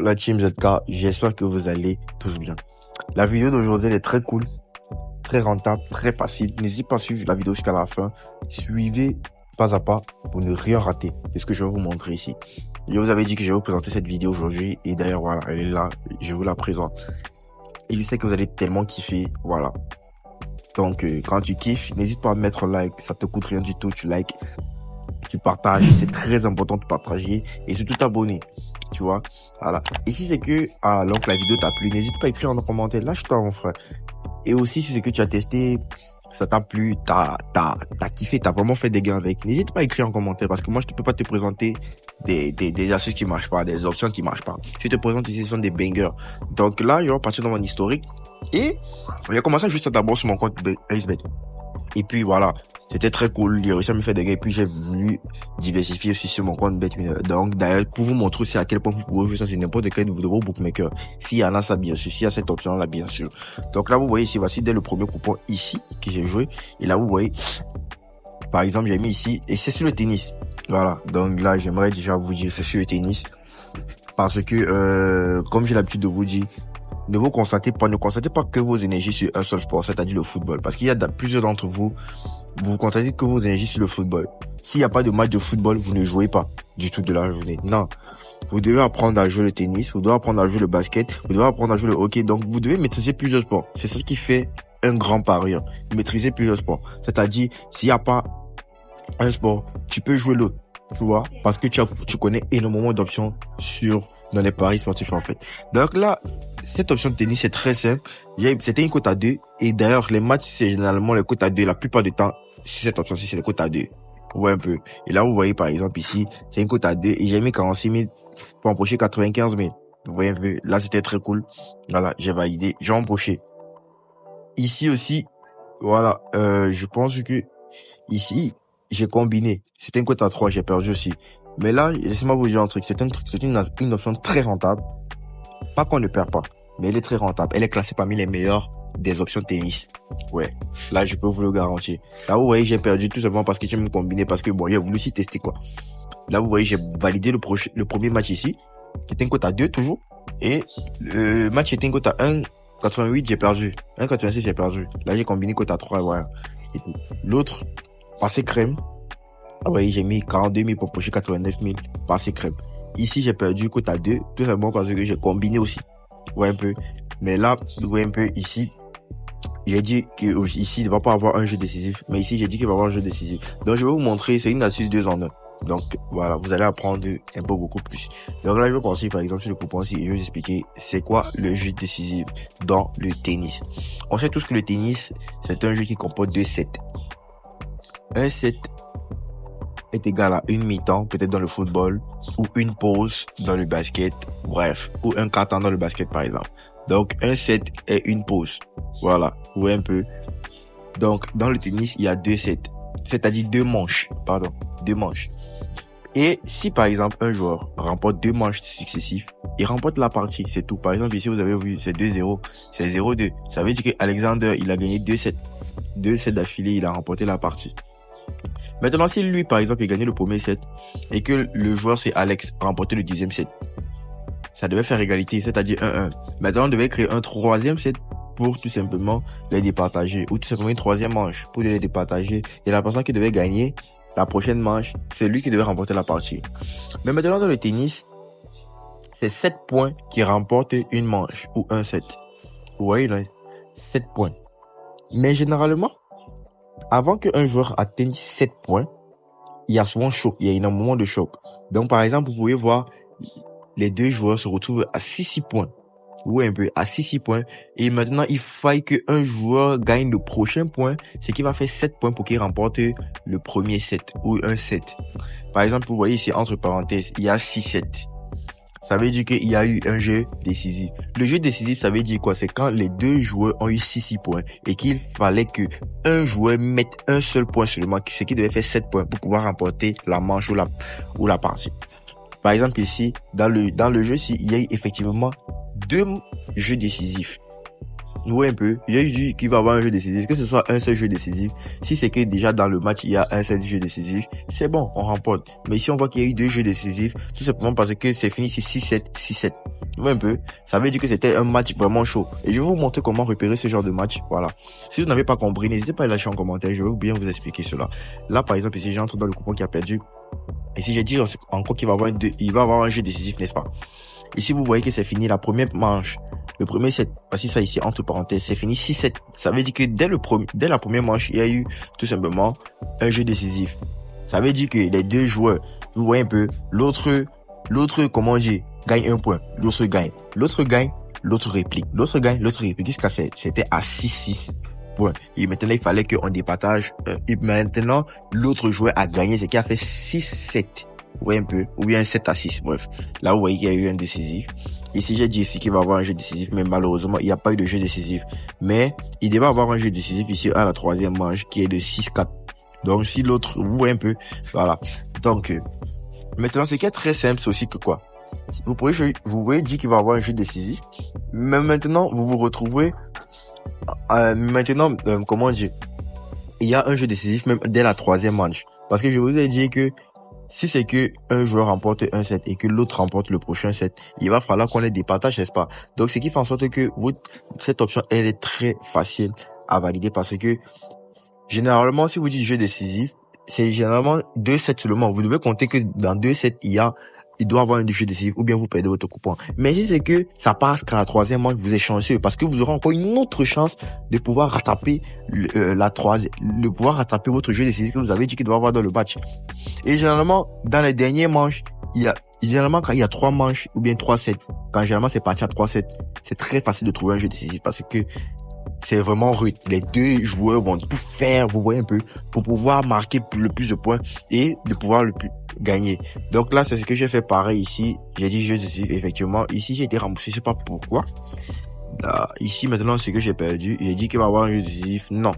la team ZK, j'espère que vous allez tous bien. La vidéo d'aujourd'hui elle est très cool, très rentable, très facile. N'hésitez pas à suivre la vidéo jusqu'à la fin. Suivez pas à pas pour ne rien rater de ce que je vais vous montrer ici. Je vous avais dit que je vais vous présenter cette vidéo aujourd'hui et d'ailleurs voilà, elle est là, je vous la présente. Et je sais que vous allez tellement kiffer, voilà. Donc quand tu kiffes, n'hésite pas à mettre like, ça te coûte rien du tout, tu likes, tu partages, c'est très important de partager et surtout t'abonner. Tu vois, voilà. Ici, c'est que, alors que la vidéo t'a plu, n'hésite pas à écrire en commentaire, lâche-toi, mon frère. Et aussi, si c'est que tu as testé, ça t'a plu, t'as kiffé, t'as vraiment fait des gains avec, n'hésite pas à écrire en commentaire, parce que moi, je ne peux pas te présenter des astuces qui marchent pas, des options qui marchent pas. Je te présente ici, ce sont des bangers. Donc là, je vais partir dans mon historique, et j'ai commencé juste d'abord sur mon compte SBet. Et puis voilà, c'était très cool, j'ai réussi à me faire des gains, et puis j'ai voulu diversifier aussi sur mon compte BetWinner. Donc d'ailleurs, pour vous montrer aussi à quel point vous pouvez jouer ça sur n'importe quel de vos bookmakers. S'il y en a ça, bien sûr, s'il y a cette option là, bien sûr. Donc là, vous voyez ici, voici dès le premier coupon ici que j'ai joué. Et là, vous voyez, par exemple, j'ai mis ici, et c'est sur le tennis. Voilà, donc là, j'aimerais déjà vous dire, c'est sur le tennis. Parce que, comme j'ai l'habitude de vous dire, ne concentrez pas que vos énergies sur un seul sport, c'est-à-dire le football. Parce qu'il y a plusieurs d'entre vous, vous concentrez que vos énergies sur le football. S'il n'y a pas de match de football, vous ne jouez pas du tout de la journée. Non. Vous devez apprendre à jouer le tennis, vous devez apprendre à jouer le basket, vous devez apprendre à jouer le hockey. Donc, vous devez maîtriser plusieurs sports. C'est ça qui fait un grand parieur. Maîtriser plusieurs sports. C'est-à-dire, s'il n'y a pas un sport, tu peux jouer l'autre. Tu vois? Parce que tu connais énormément d'options dans les paris sportifs, en fait. Donc là, cette option de tennis, c'est très simple. C'était une cote à 2. Et d'ailleurs, les matchs, c'est généralement les cotes à 2. La plupart du temps, cette option-ci, c'est les cotes à 2. Ouais, un peu. Et là, vous voyez, par exemple, ici, c'est une cote à 2. Et j'ai mis 46 000 pour empocher 95 000. Vous voyez un peu. Là, c'était très cool. Voilà, j'ai validé. J'ai empoché. Ici aussi, voilà, je pense que ici, j'ai combiné. C'était une cote à 3. J'ai perdu aussi. Mais là, laissez-moi vous dire un truc. C'est une option très rentable. Pas qu'on ne perd pas, mais elle est très rentable. Elle est classée parmi les meilleures des options tennis. Ouais, là, je peux vous le garantir. Là, vous voyez, j'ai perdu tout simplement parce que j'ai me combiné, parce que bon, j'ai voulu aussi tester quoi. Là, vous voyez, j'ai validé le premier match ici, qui était une cote à 2 toujours. Et le match était une cote à 1,88, j'ai perdu. 1,86, j'ai perdu. Là, j'ai combiné cote à 3, voilà. Et l'autre, passé crème. Ah, vous voyez, j'ai mis 42 000 pour pocher 89 000, passé crème. Ici, j'ai perdu cote à 2, tout simplement parce que j'ai combiné aussi. Vous voyez un peu. Mais là, vous voyez un peu ici, j'ai dit que ici, il ne va pas avoir un jeu décisif. Mais ici, j'ai dit qu'il va avoir un jeu décisif. Donc, je vais vous montrer, c'est une astuce 2 en 1. Donc, voilà, vous allez apprendre un peu beaucoup plus. Donc là, je vais penser, par exemple, sur le coupon ici, et je vais vous expliquer c'est quoi le jeu décisif dans le tennis. On sait tous que le tennis, c'est un jeu qui comporte 2 sets. Un set est égal à une mi-temps, peut-être dans le football, ou une pause dans le basket, bref, ou un quart temps dans le basket, par exemple. Donc, un set est une pause. Voilà, vous voyez un peu. Donc, dans le tennis, il y a 2 sets, c'est-à-dire 2 manches, pardon, 2 manches. Et si, par exemple, un joueur remporte 2 manches successives, il remporte la partie, c'est tout. Par exemple, ici, vous avez vu, c'est 2-0, c'est 0-2. Ça veut dire que Alexander, il a gagné 2 sets. 2 sets d'affilée, il a remporté la partie. Maintenant, si lui, par exemple, il gagnait le premier set et que le joueur, c'est Alex, remporté le 10e set, ça devait faire égalité, c'est-à-dire 1-1. Maintenant, on devait créer un 3e set pour tout simplement les départager, ou tout simplement une 3e manche pour les départager. Et la personne qui devait gagner la prochaine manche, c'est lui qui devait remporter la partie. Mais maintenant, dans le tennis, c'est 7 points qui remportent une manche ou un set. Vous voyez là, 7 points. Mais généralement, avant qu'un joueur atteigne 7 points, il y a souvent choc, il y a un moment de choc. Donc, par exemple, vous pouvez voir, les deux joueurs se retrouvent à 6 points. Oui, un peu, à 6 points. Et maintenant, il faille qu'un joueur gagne le prochain point, c'est qu'il va faire 7 points pour qu'il remporte le premier set, ou un set. Par exemple, vous voyez ici, entre parenthèses, il y a 6 sets. Ça veut dire qu'il y a eu un jeu décisif. Le jeu décisif, ça veut dire quoi? C'est quand les deux joueurs ont eu 6 points et qu'il fallait que un joueur mette un seul point seulement, ce qui devait faire 7 points pour pouvoir remporter la manche ou la partie. Par exemple ici, dans le jeu, il y a eu effectivement 2 jeux décisifs. Vous voyez un peu, j'ai dit qu'il va y avoir un jeu décisif, que ce soit un seul jeu décisif. Si c'est que déjà dans le match, il y a un seul jeu décisif, c'est bon, on remporte. Mais ici, on voit qu'il y a eu 2 jeux décisifs, tout simplement parce que c'est fini, c'est 6-7, 6-7. Vous voyez un peu, ça veut dire que c'était un match vraiment chaud. Et je vais vous montrer comment repérer ce genre de match. Voilà. Si vous n'avez pas compris, n'hésitez pas à lâcher en commentaire, je vais bien vous expliquer cela. Là, par exemple, ici, j'entre dans le coupon qui a perdu. Ici, j'ai dit encore qu'il va avoir il va avoir un jeu décisif, n'est-ce pas? Ici, vous voyez que c'est fini la première manche. Le premier set, voici ça ici, entre parenthèses, c'est fini 6-7. Ça veut dire que dès la première manche, il y a eu tout simplement un jeu décisif. Ça veut dire que les 2 joueurs, vous voyez un peu, l'autre, comment dire, gagne 1 point. L'autre gagne, l'autre réplique. L'autre gagne, l'autre réplique. Jusqu'à c'était à 6-6 points. Et maintenant, il fallait qu'on départage. Et maintenant, l'autre joueur a gagné, ce qui a fait 6-7. Vous voyez un peu, ou bien 7-6, bref. Là, vous voyez qu'il y a eu un décisif. Ici, j'ai dit ici qu'il va y avoir un jeu décisif, mais malheureusement, il n'y a pas eu de jeu décisif. Mais, il devait avoir un jeu décisif ici à la 3e manche, qui est de 6-4. Donc, si l'autre, vous voyez un peu, voilà. Donc, maintenant, ce qui est très simple, c'est aussi que quoi? Vous pouvez dire qu'il va y avoir un jeu décisif, mais maintenant, vous vous retrouvez, comment dire? Il y a un jeu décisif même dès la 3e manche. Parce que je vous ai dit que, si c'est que un joueur remporte un set et que l'autre remporte le prochain set, il va falloir qu'on ait des partages, n'est-ce pas? Donc, ce qui fait en sorte que cette option, elle est très facile à valider parce que, généralement, si vous dites jeu décisif, c'est généralement 2 sets seulement. Vous devez compter que dans 2 sets, il doit avoir un jeu décisif ou bien vous perdez votre coupon. Mais si c'est que ça passe qu'à la 3e manche, vous êtes chanceux parce que vous aurez encore une autre chance de pouvoir rattraper rattraper votre jeu décisif que vous avez dit qu'il doit avoir dans le match. Et généralement, dans les dernières manches, généralement quand il y a 3 manches ou bien 3 sets, quand généralement c'est parti à 3 sets, c'est très facile de trouver un jeu décisif parce que c'est vraiment rude. Les 2 joueurs vont tout faire, vous voyez un peu, pour pouvoir marquer le plus de points et de pouvoir le plus gagner. Donc là, c'est ce que j'ai fait pareil ici. J'ai dit jeu décisif, effectivement. Ici, j'ai été remboursé, je sais pas pourquoi. Là, ici, maintenant, ce que j'ai perdu, j'ai dit qu'il va y avoir un jeu décisif. Non.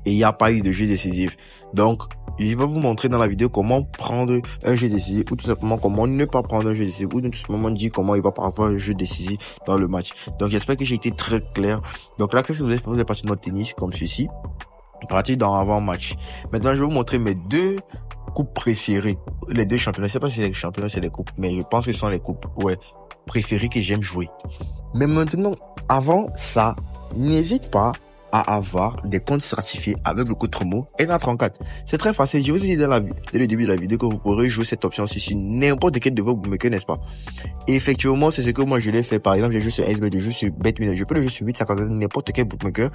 Et il n'y a pas eu de jeu décisif. Donc, je vais vous montrer dans la vidéo comment prendre un jeu décisif ou tout simplement comment ne pas prendre un jeu décisif ou tout simplement dire comment il va pas avoir un jeu décisif dans le match. Donc, j'espère que j'ai été très clair. Donc là, qu'est-ce que vous avez fait? Vous avez passé notre tennis comme ceci. Parti dans avant-match. Maintenant, je vais vous montrer mes 2 coupes préférées. Les 2 championnats. Je sais pas si c'est les championnats, c'est les coupes, mais je pense que ce sont les coupes, préférées que j'aime jouer. Mais maintenant, avant ça, n'hésite pas à avoir des comptes certifiés avec le code promo ENA34. C'est très facile. Je vous ai dit dès le début de la vidéo que vous pourrez jouer cette option sur n'importe quel de vos bookmakers, n'est-ce pas? Et effectivement, c'est ce que moi je l'ai fait. Par exemple, j'ai joué sur SBet, je joue sur BetWinner, je peux le jouer sur 850, n'importe quel bookmaker.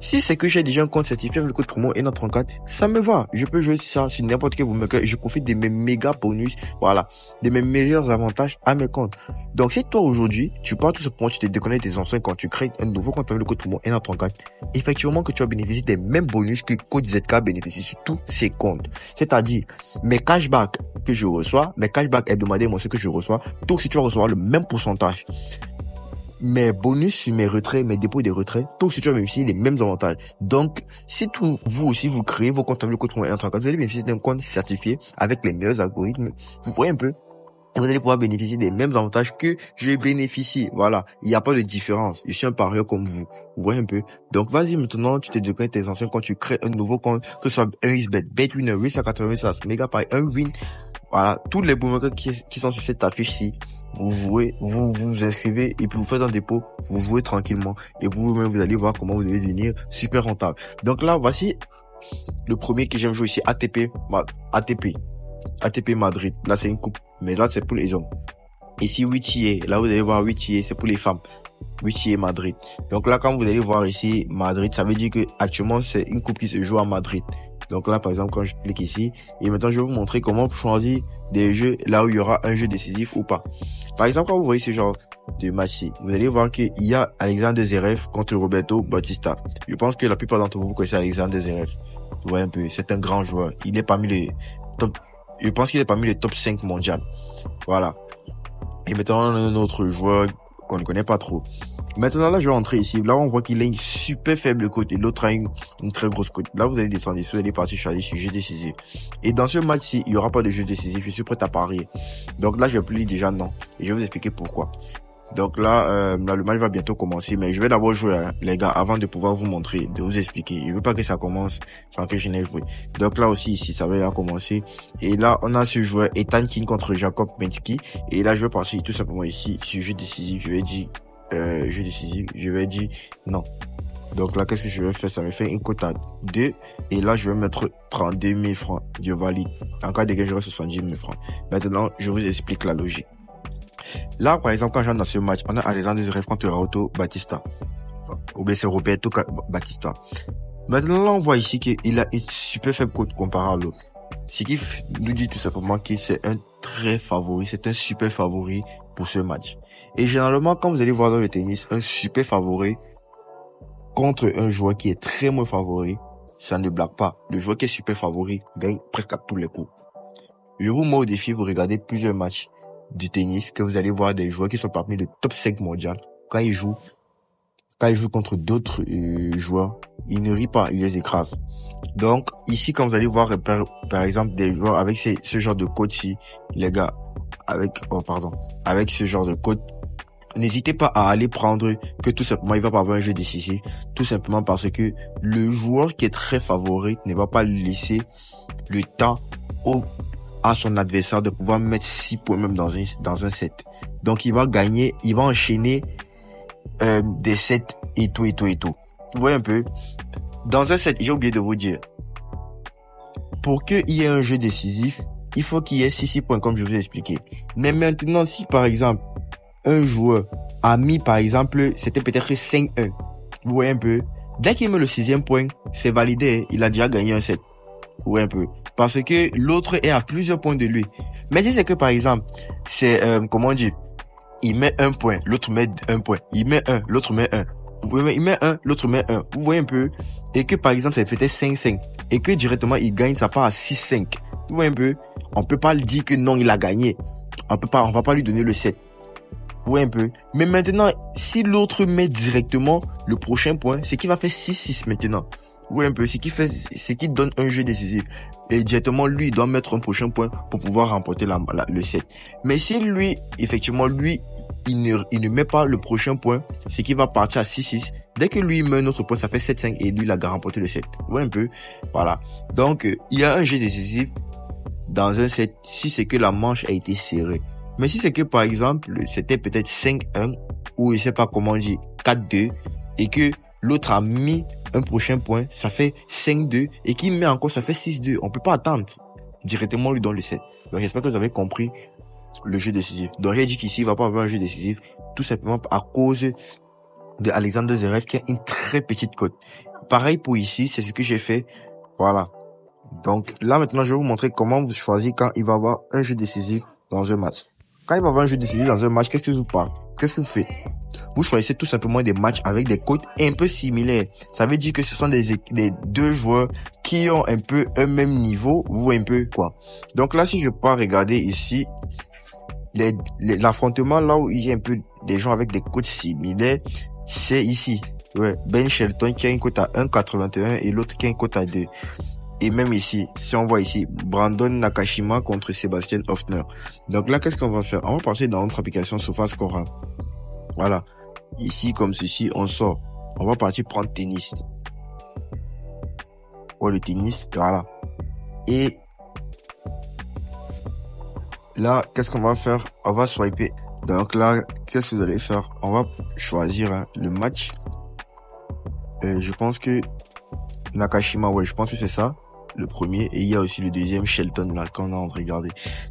Si c'est que j'ai déjà un compte certifié avec le code promo ENA34, ça me va. Je peux jouer ça sur n'importe quel bookmaker et je profite de mes méga bonus, voilà, de mes meilleurs avantages à mes comptes. Donc, si toi aujourd'hui, tu pars tout simplement, tu te déconnectes des anciens comptes, tu crées un nouveau compte avec le code promo ENA34, effectivement que tu vas bénéficier des mêmes bonus que Code ZK bénéficie sur tous ces comptes. C'est-à-dire, mes cashbacks que je reçois, mes cashbacks hebdomadaires, moi, ce que je reçois, toi aussi tu vas recevoir le même pourcentage. Mes bonus sur mes retraits, mes dépôts des retraits, toi aussi tu vas bénéficier des mêmes avantages. Donc, si vous aussi vous créez vos comptes avec le code promo ENA34, vous allez bénéficier d'un compte certifié avec les meilleurs algorithmes. Vous voyez un peu? Et vous allez pouvoir bénéficier des mêmes avantages que je bénéficie. Voilà. Il n'y a pas de différence. Je suis un parieur comme vous. Vous voyez un peu? Donc, vas-y maintenant, tu te déconnectes tes anciens comptes, tu crées un nouveau compte, que ce soit un XBet, BetWinner, 880, Megapay, un Win. Voilà. Tous les bookmakers qui sont sur cette affiche-ci, vous inscrivez et puis vous faites un dépôt, vous jouez tranquillement et vous-même vous allez voir comment vous allez devenir super rentable. Donc là, voici le premier que j'aime jouer ici, ATP Madrid. Là, c'est une coupe. Mais là, c'est pour les hommes. Ici, 8 là, vous allez voir 8 c'est pour les femmes. 8 Madrid. Donc là, quand vous allez voir ici, Madrid, ça veut dire que actuellement, c'est une coupe qui se joue à Madrid. Donc là, par exemple, quand je clique ici, et maintenant, je vais vous montrer comment choisir des jeux là où il y aura un jeu décisif ou pas. Par exemple, quand vous voyez ce genre de match-ci, vous allez voir qu'il y a Alexander Zverev contre Roberto Bautista. Je pense que la plupart d'entre vous connaissez Alexander Zverev. Vous voyez un peu, c'est un grand joueur. Il est parmi les top, je pense qu'il est parmi les top 5 mondial. Voilà. Et maintenant, on a un autre joueur qu'on ne connaît pas trop. Maintenant, là, je vais entrer ici. Là, on voit qu'il a une super faible cote et l'autre a une très grosse cote. Là, vous allez descendre ici, vous allez partir choisir sur jeu décisif. Et dans ce match-ci, il n'y aura pas de jeu décisif. Je suis prêt à parier. Donc là, je vais appuyer déjà non. Et je vais vous expliquer pourquoi. Donc là, le match va bientôt commencer, mais je vais d'abord jouer, hein, les gars, avant de pouvoir vous montrer, de vous expliquer. Je veux pas que ça commence sans que je n'ai joué. Donc là aussi, ici, ça va déjà commencer. Et là, on a ce joueur Ethan King contre Jacob Mensky. Et là, je vais passer tout simplement ici, sur jeu décisif. Je vais dire, jeu décisif, je vais dire non. Donc là, qu'est-ce que je vais faire? Ça me fait une cote à 2. Et là, je vais mettre 32 000 francs. Je valide. En cas de gain, j'aurai 70 000 francs. Maintenant, je vous explique la logique. Là, par exemple, quand j'entre dans ce match, on a Alexandre Zverev contre Roberto Batista. Ou bien c'est Roberto Batista. Maintenant, là, on voit ici qu'il a une super faible cote comparé à l'autre. Ce qui nous dit tout simplement qu'il c'est un très favori, c'est un super favori pour ce match. Et généralement, quand vous allez voir dans le tennis, un super favori contre un joueur qui est très moins favori, ça ne blague pas. Le joueur qui est super favori gagne presque à tous les coups. Je vous mets au défi, vous regardez plusieurs matchs du tennis, que vous allez voir des joueurs qui sont parmi les top 5 mondial. Quand ils jouent contre d'autres joueurs, ils ne rient pas, ils les écrasent. Donc, ici, quand vous allez voir, par exemple, des joueurs avec ce genre de coach-ci, les gars, avec ce genre de coach, n'hésitez pas à aller prendre que tout simplement, il va pas avoir un jeu décisif, tout simplement parce que le joueur qui est très favori ne va pas laisser le temps à son adversaire de pouvoir mettre 6 points même dans un set. Donc, il va gagner, il va enchaîner des sets et tout. Vous voyez un peu? Dans un set, j'ai oublié de vous dire, pour qu'il y ait un jeu décisif, il faut qu'il y ait 6 points comme je vous ai expliqué. Mais maintenant, si par exemple, un joueur a mis par exemple, c'était peut-être 5-1, vous voyez un peu? Dès qu'il met le 6e point, c'est validé, il a déjà gagné un set. Vous voyez un peu? Parce que l'autre est à plusieurs points de lui. Mais si c'est que par exemple, c'est, comment on dit, il met 1 point, l'autre met 1 point. Il met 1, l'autre met 1. Vous voyez, il met 1, l'autre met 1. Vous voyez un peu? Et que par exemple, c'est peut-être 5-5. Et que directement, il gagne, ça part à 6-5. Vous voyez un peu? On peut pas lui dire que non, il a gagné. On va pas lui donner le 7. Vous voyez un peu? Mais maintenant, si l'autre met directement le prochain point, c'est qu'il va faire 6-6 maintenant. Vous voyez un peu? C'est qu'il donne un jeu décisif. Et directement, lui, il doit mettre un prochain point pour pouvoir remporter le set. Mais si lui, effectivement, il ne met pas le prochain point, c'est qu'il va partir à 6-6. Dès que lui met un autre point, ça fait 7-5 et lui, il a remporté le set. Vous voyez un peu? Voilà. Donc, il y a un jeu décisif dans un set si c'est que la manche a été serrée. Mais si c'est que, par exemple, c'était peut-être 5-1 ou je sais pas comment on dit, 4-2 et que l'autre a mis un prochain point, ça fait 5-2 et qu'il met encore, ça fait 6-2. On peut pas attendre directement lui dans le set. Donc, j'espère que vous avez compris le jeu décisif. Donc, j'ai dit qu'ici, il va pas avoir un jeu décisif tout simplement à cause de Alexandre Zverev qui a une très petite cote. Pareil pour ici, c'est ce que j'ai fait. Voilà. Donc, là, maintenant, je vais vous montrer comment vous choisissez quand il va avoir un jeu décisif dans un match. Quand il va avoir un jeu décisif dans un match, qu'est-ce que vous faites? Vous choisissez tout simplement des matchs avec des cotes un peu similaires. Ça veut dire que ce sont des deux joueurs qui ont un peu un même niveau. Vous voyez un peu quoi? Donc là, si je pars regarder ici, l'affrontement là où il y a un peu des gens avec des cotes similaires, c'est ici. Ouais, Ben Shelton qui a une cote à 1,81 et l'autre qui a une cote à 2. Et même ici, si on voit ici, Brandon Nakashima contre Sébastien Hoffner. Donc là, qu'est-ce qu'on va faire? On va passer dans notre application SofaScore. Voilà. Ici, comme ceci, on sort. On va partir prendre tennis. Ouais, le tennis, voilà. Et là, qu'est-ce qu'on va faire? On va swiper. Donc là, qu'est-ce que vous allez faire? On va choisir le match. Je pense que Nakashima, ouais, je pense que c'est ça, le premier. Et il y a aussi le deuxième, Shelton, là, qu'on a en train de regarder.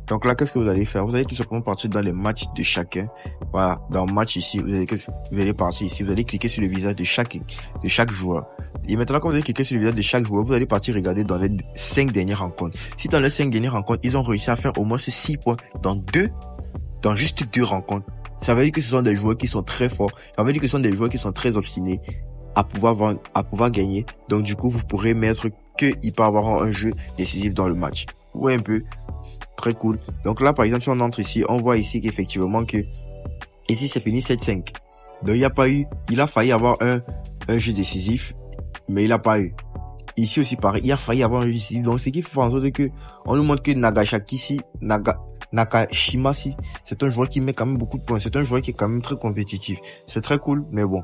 Donc là, qu'est-ce que vous allez faire? Vous allez tout simplement partir dans les matchs de chacun. Voilà, dans le match ici, vous allez partir ici, vous allez cliquer sur le visage de chaque joueur. Et maintenant, quand vous allez cliquer sur le visage de chaque joueur, vous allez partir regarder dans les 5 dernières rencontres. Si dans les 5 dernières rencontres, ils ont réussi à faire au moins ces 6 points dans juste 2 rencontres, ça veut dire que ce sont des joueurs qui sont très forts. Ça veut dire que ce sont des joueurs qui sont très obstinés à pouvoir gagner. Donc, du coup, vous pourrez mettre qu'il peut avoir un jeu décisif dans le match. Ouais, un peu. Très cool. Donc là, par exemple, si on entre ici, on voit ici qu'effectivement que, ici, c'est fini 7-5. Donc, il a failli avoir un jeu décisif, mais il a pas eu. Ici aussi, pareil, il a failli avoir un jeu décisif. Donc, ce qui fait en sorte que, on nous montre que Nakashima, c'est un joueur qui met quand même beaucoup de points. C'est un joueur qui est quand même très compétitif. C'est très cool, mais bon,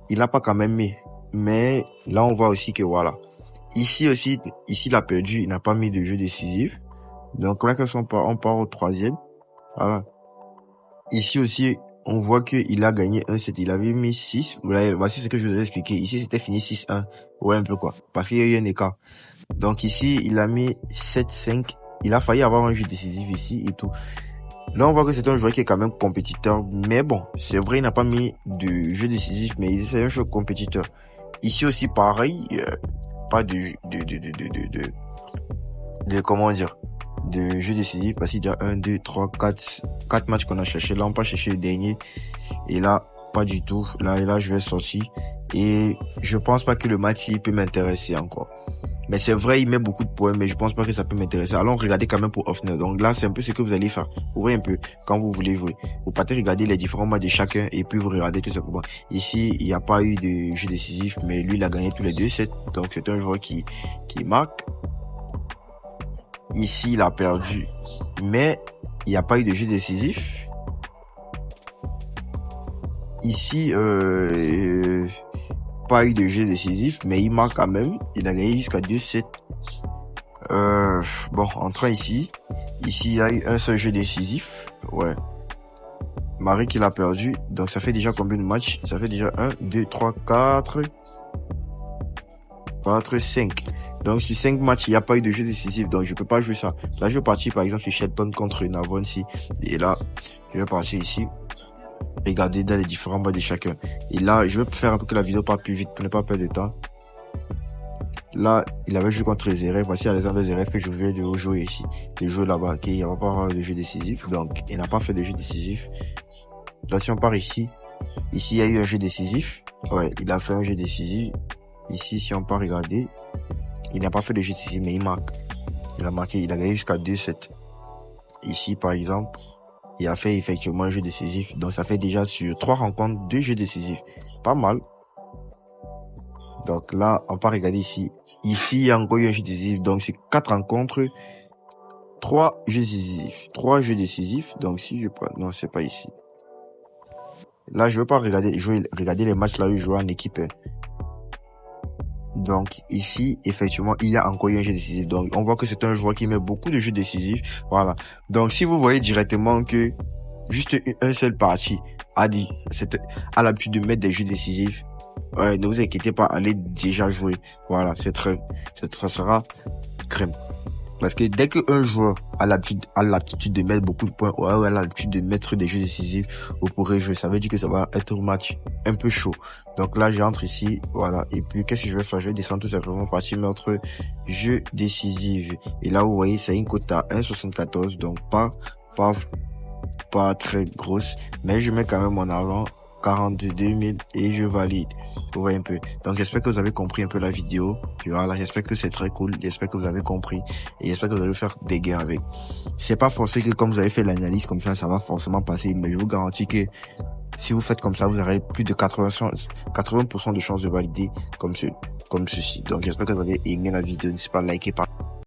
il n'a pas quand même mis. Mais là, on voit aussi que voilà. Ici, il a perdu, il n'a pas mis de jeu décisif. Donc là, on part au troisième. Voilà. Ici aussi, on voit qu'il a gagné 1-7. Il avait mis 6. Voici ce que je vous ai expliqué. Ici, c'était fini 6-1. Ouais, un peu quoi. Parce qu'il y a eu un écart. Donc ici, il a mis 7-5. Il a failli avoir un jeu décisif ici et tout. Là, on voit que c'est un joueur qui est quand même compétiteur. Mais bon, c'est vrai, il n'a pas mis de jeu décisif, mais c'est un joueur compétiteur. Ici aussi, pareil, pas de comment dire, de jeu décisif, parce qu'il y a 1, 2, 3, 4 matchs qu'on a cherché. Là, on peut chercher le dernier. Et là, pas du tout. Là, je vais sortir. Et je pense pas que le match, il peut m'intéresser encore. Mais c'est vrai, il met beaucoup de points, mais je pense pas que ça peut m'intéresser. Alors, regardez quand même pour Offner. Donc là, c'est un peu ce que vous allez faire. Vous voyez un peu, quand vous voulez jouer. Vous partez regarder les différents matchs de chacun, et puis vous regardez tout simplement. Ici, il n'y a pas eu de jeu décisif, mais lui, il a gagné tous les 2 sets. Donc, c'est un joueur qui marque. Ici, il a perdu, mais il n'y a pas eu de jeu décisif. Ici, pas eu de jeu décisif, mais il marque quand même. Il a gagné jusqu'à 2-7. Bon, entrant ici, il y a eu un seul jeu décisif. Ouais. Marie qui l'a perdu. Donc, ça fait déjà combien de matchs? Ça fait déjà 1, 2, 3, 4, 5. Donc, sur 5 matchs, il n'y a pas eu de jeu décisif. Donc, je peux pas jouer ça. Là, je vais partir, par exemple, sur Shelton contre Navon ici. Et là, je vais partir ici. Regarder dans les différents matchs de chacun. Et là, je vais faire un peu que la vidéo parte plus vite pour ne pas perdre de temps. Là, il avait joué contre Zverev. Voici Alexander Zverev que je viens de jouer ici. De jouer là-bas. Il n'y a pas de jeu décisif. Donc, il n'a pas fait de jeu décisif. Là, si on part ici. Ici, il y a eu un jeu décisif. Ouais, il a fait un jeu décisif. Ici, si on part regarder. Il n'a pas fait de jeu décisif, mais il marque. Il a marqué. Il a gagné jusqu'à 2-7. Ici, par exemple. Il a fait effectivement un jeu décisif. Donc, ça fait déjà sur 3 rencontres, 2 jeux décisifs. Pas mal. Donc là, on peut regarder ici. Ici, il y a encore eu un jeu décisif. Donc, c'est 4 rencontres, 3 jeux décisifs. 3 jeux décisifs. Donc, si je prends... Non, c'est pas ici. Là, je veux pas regarder les matchs là où je joue en équipe. Donc, ici, effectivement, il y a encore eu un jeu décisif. Donc, on voit que c'est un joueur qui met beaucoup de jeux décisifs. Voilà. Donc, si vous voyez directement que juste un seul parti a l'habitude de mettre des jeux décisifs, ne vous inquiétez pas, allez déjà jouer. Voilà, ça sera crème. Parce que dès qu'un joueur a l'habitude de mettre beaucoup de points ou a l'habitude de mettre des jeux décisifs, vous pourrez jouer. Ça veut dire que ça va être un match un peu chaud. Donc là, j'entre ici, voilà. Et puis, qu'est-ce que je vais faire? Je vais descendre tout simplement partir mettre jeu décisif. Et là, vous voyez, c'est une cote à 1,74. Donc pas très grosse. Mais je mets quand même en avant 42 000 et je valide. Vous voyez un peu. Donc, j'espère que vous avez compris un peu la vidéo. Voilà, j'espère que c'est très cool. J'espère que vous avez compris. Et j'espère que vous allez faire des gains avec. C'est pas forcé que comme vous avez fait l'analyse comme ça va passer. Mais je vous garantis que si vous faites comme ça, vous aurez plus de 80% de chances de valider comme ceci. Donc, j'espère que vous avez aimé la vidéo. N'hésitez pas à liker,